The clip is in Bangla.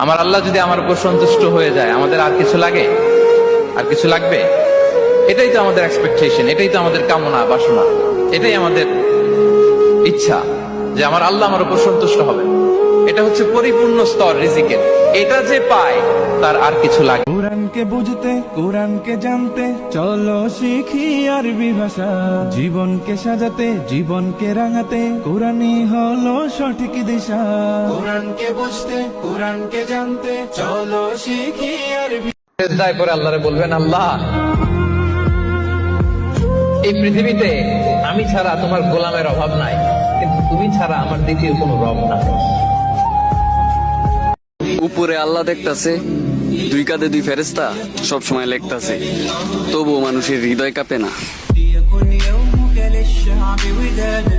আমার আল্লাহ যদি আমার উপর সন্তুষ্ট হয়ে যায়, আমাদের আর কিছু লাগে? আর কিছু লাগবে? এটাই তো আমাদের এক্সপেকটেশন, এটাই তো আমাদের কামনা বাসনা, এটাই আমাদের ইচ্ছা যে আমার আল্লাহ আমার উপর সন্তুষ্ট হবে। এটা হচ্ছে পরিপূর্ণ স্তর রিজিকের। এটা যে পায় তার আর কিছু লাগে। কোরআনকে বুঝতে, কোরআনকে জানতে, চলো শিখি আরবি ভাষা। জীবনকে সাজাতে, জীবনকে রাঙাতে, কোরআনই হলো সঠিক দিশা। কোরআনকে বুঝতে, কোরআনকে জানতে, চলো শিখি আরবি। সেজদায় পরে আল্লাহরে বলবেন, আল্লাহ এই পৃথিবীতে আমি ছাড়া তোমার গোলামের অভাব নাই, কিন্তু তুমি ছাড়া আমার দ্বিতীয় কোনো রব নাই। উপরে আল্লাহ দেখতাছে, দুই কাঁধে দুই ফেরেস্তা সব সময় লেখতাছে, তবুও মানুষের হৃদয় কাঁপে না। ليكن يومك للشعب ودادا